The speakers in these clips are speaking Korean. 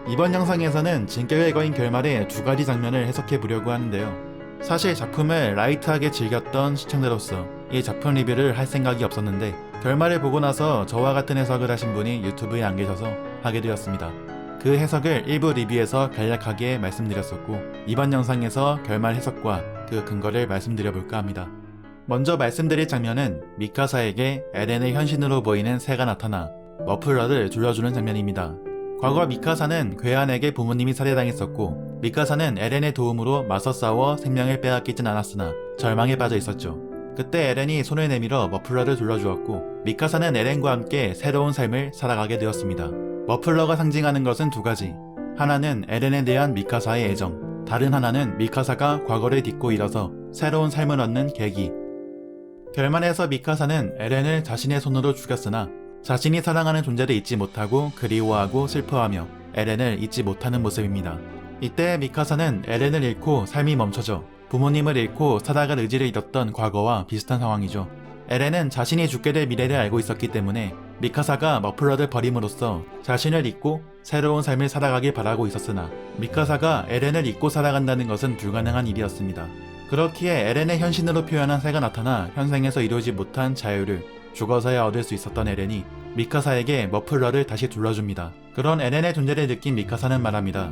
이번 영상에서는 진격의 거인 결말의 두 가지 장면을 해석해 보려고 하는데요. 사실 작품을 라이트하게 즐겼던 시청자로서 이 작품 리뷰를 할 생각이 없었는데 결말을 보고 나서 저와 같은 해석을 하신 분이 유튜브에 안 계셔서 하게 되었습니다. 그 해석을 일부 리뷰에서 간략하게 말씀드렸었고 이번 영상에서 결말 해석과 그 근거를 말씀드려 볼까 합니다. 먼저 말씀드릴 장면은 미카사에게 에렌의 현신으로 보이는 새가 나타나 머플러를 둘러주는 장면입니다. 과거 미카사는 괴한에게 부모님이 살해당했었고 미카사는 에렌의 도움으로 맞서 싸워 생명을 빼앗기진 않았으나 절망에 빠져 있었죠. 그때 에렌이 손을 내밀어 머플러를 둘러주었고 미카사는 에렌과 함께 새로운 삶을 살아가게 되었습니다. 머플러가 상징하는 것은 두 가지. 하나는 에렌에 대한 미카사의 애정, 다른 하나는 미카사가 과거를 딛고 일어서 새로운 삶을 얻는 계기. 결말에서 미카사는 에렌을 자신의 손으로 죽였으나 자신이 사랑하는 존재를 잊지 못하고 그리워하고 슬퍼하며 에렌을 잊지 못하는 모습입니다. 이때 미카사는 에렌을 잃고 삶이 멈춰져 부모님을 잃고 살아갈 의지를 잃었던 과거와 비슷한 상황이죠. 에렌은 자신이 죽게 될 미래를 알고 있었기 때문에 미카사가 머플러를 버림으로써 자신을 잊고 새로운 삶을 살아가길 바라고 있었으나 미카사가 에렌을 잊고 살아간다는 것은 불가능한 일이었습니다. 그렇기에 에렌의 현신으로 표현한 새가 나타나 현생에서 이루지 못한 자유를 죽어서야 얻을 수 있었던 에렌이 미카사에게 머플러를 다시 둘러줍니다. 그런 에렌의 존재를 느낀 미카사는 말합니다.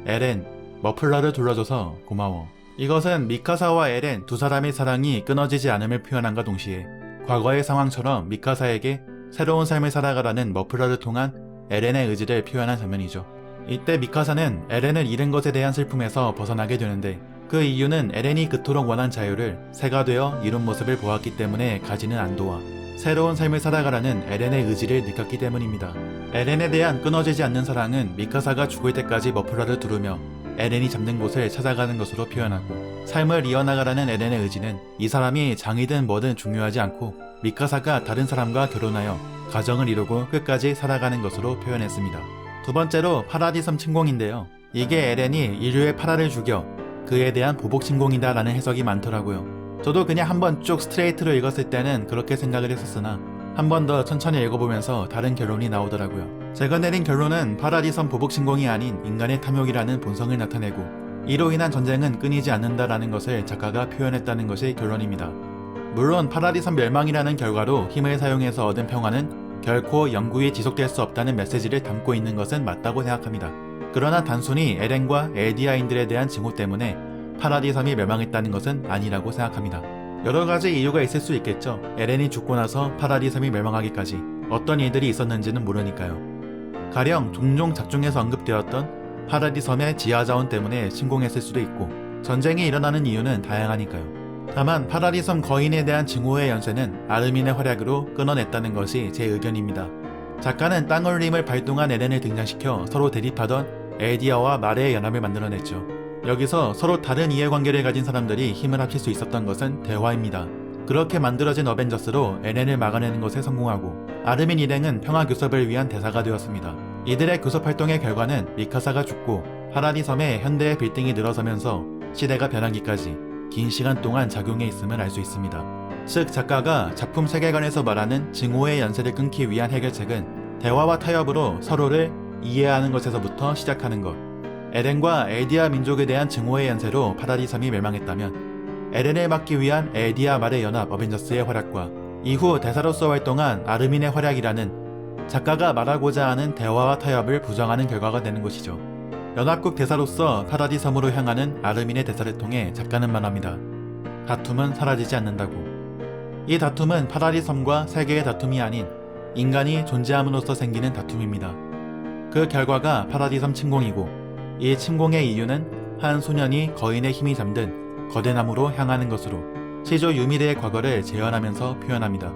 에렌, 머플러를 둘러줘서 고마워. 이것은 미카사와 에렌 두 사람의 사랑이 끊어지지 않음을 표현함과 동시에 과거의 상황처럼 미카사에게 새로운 삶을 살아가라는 머플러를 통한 에렌의 의지를 표현한 장면이죠. 이때 미카사는 에렌을 잃은 것에 대한 슬픔에서 벗어나게 되는데 그 이유는 에렌이 그토록 원한 자유를 새가 되어 이룬 모습을 보았기 때문에 가지는 안도와 새로운 삶을 살아가라는 에렌의 의지를 느꼈기 때문입니다. 에렌에 대한 끊어지지 않는 사랑은 미카사가 죽을 때까지 머플러를 두르며 에렌이 잠든 곳을 찾아가는 것으로 표현하고 삶을 이어나가라는 에렌의 의지는 이 사람이 장이든 뭐든 중요하지 않고 미카사가 다른 사람과 결혼하여 가정을 이루고 끝까지 살아가는 것으로 표현했습니다. 두 번째로 파라디섬 침공인데요. 이게 에렌이 인류의 파라를 죽여 그에 대한 보복 침공이다 라는 해석이 많더라고요. 저도 그냥 한번 쭉 스트레이트로 읽었을 때는 그렇게 생각을 했었으나 한 번 더 천천히 읽어보면서 다른 결론이 나오더라고요. 제가 내린 결론은 파라디섬 보복 침공이 아닌 인간의 탐욕이라는 본성을 나타내고 이로 인한 전쟁은 끊이지 않는다라는 것을 작가가 표현했다는 것이 결론입니다. 물론 파라디섬 멸망이라는 결과로 힘을 사용해서 얻은 평화는 결코 영구히 지속될 수 없다는 메시지를 담고 있는 것은 맞다고 생각합니다. 그러나 단순히 에렌과 엘디아인들에 대한 징후 때문에 파라디섬이 멸망했다는 것은 아니라고 생각합니다. 여러가지 이유가 있을 수 있겠죠. 에렌이 죽고 나서 파라디섬이 멸망하기까지 어떤 일들이 있었는지는 모르니까요. 가령 종종 작중에서 언급되었던 파라디섬의 지하자원 때문에 침공했을 수도 있고 전쟁이 일어나는 이유는 다양하니까요. 다만 파라디섬 거인에 대한 증오의 연쇄는 아르민의 활약으로 끊어냈다는 것이 제 의견입니다. 작가는 땅울림을 발동한 에렌을 등장시켜 서로 대립하던 엘디아와 마레의 연합을 만들어냈죠. 여기서 서로 다른 이해관계를 가진 사람들이 힘을 합칠 수 있었던 것은 대화입니다. 그렇게 만들어진 어벤져스로 에렌을 막아내는 것에 성공하고 아르민 일행은 평화교섭을 위한 대사가 되었습니다. 이들의 교섭활동의 결과는 미카사가 죽고 파라디섬에 현대의 빌딩이 늘어서면서 시대가 변하기까지 긴 시간 동안 작용해 있음을 알 수 있습니다. 즉 작가가 작품 세계관에서 말하는 증오의 연쇄를 끊기 위한 해결책은 대화와 타협으로 서로를 이해하는 것에서부터 시작하는 것. 에렌과 엘디아 민족에 대한 증오의 연쇄로 파라디섬이 멸망했다면 에렌을 막기 위한 엘디아 말의 연합 어벤져스의 활약과 이후 대사로서 활동한 아르민의 활약이라는 작가가 말하고자 하는 대화와 타협을 부정하는 결과가 되는 것이죠. 연합국 대사로서 파라디섬으로 향하는 아르민의 대사를 통해 작가는 말합니다. 다툼은 사라지지 않는다고. 이 다툼은 파라디섬과 세계의 다툼이 아닌 인간이 존재함으로써 생기는 다툼입니다. 그 결과가 파라디섬 침공이고 이 침공의 이유는 한 소년이 거인의 힘이 잠든 거대나무로 향하는 것으로 시조 유미르의 과거를 재현하면서 표현합니다.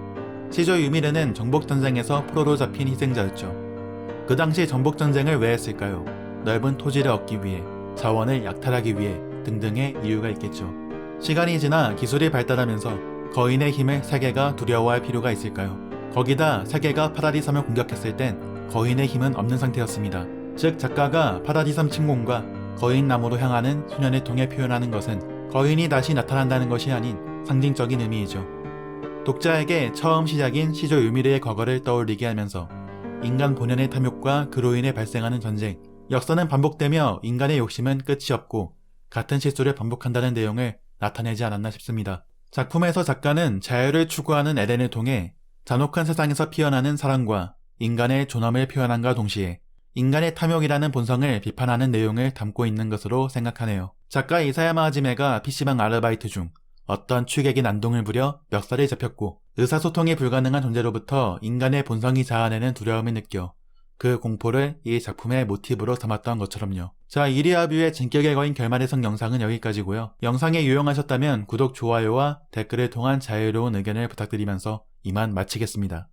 시조 유미르는 정복전쟁에서 포로로 잡힌 희생자였죠. 그 당시 정복전쟁을 왜 했을까요? 넓은 토지를 얻기 위해, 자원을 약탈하기 위해 등등의 이유가 있겠죠. 시간이 지나 기술이 발달하면서 거인의 힘을 세계가 두려워할 필요가 있을까요? 거기다 세계가 파라디섬을 공격했을 땐 거인의 힘은 없는 상태였습니다. 즉 작가가 파라디섬 침공과 거인나무로 향하는 소년을 통해 표현하는 것은 거인이 다시 나타난다는 것이 아닌 상징적인 의미이죠. 독자에게 처음 시작인 시조 유미르의 과거를 떠올리게 하면서 인간 본연의 탐욕과 그로 인해 발생하는 전쟁, 역사는 반복되며 인간의 욕심은 끝이 없고 같은 실수를 반복한다는 내용을 나타내지 않았나 싶습니다. 작품에서 작가는 자유를 추구하는 에덴을 통해 잔혹한 세상에서 피어나는 사랑과 인간의 존엄을 표현함과 동시에 인간의 탐욕이라는 본성을 비판하는 내용을 담고 있는 것으로 생각하네요. 작가 이사야마 하지메가 PC방 아르바이트 중 어떤 취객이 난동을 부려 멱살이 잡혔고 의사소통이 불가능한 존재로부터 인간의 본성이 자아내는 두려움을 느껴 그 공포를 이 작품의 모티브로 삼았던 것처럼요. 자, 이리아뷰의 진격의 거인 결말의 성 영상은 여기까지고요. 영상이 유용하셨다면 구독, 좋아요와 댓글을 통한 자유로운 의견을 부탁드리면서 이만 마치겠습니다.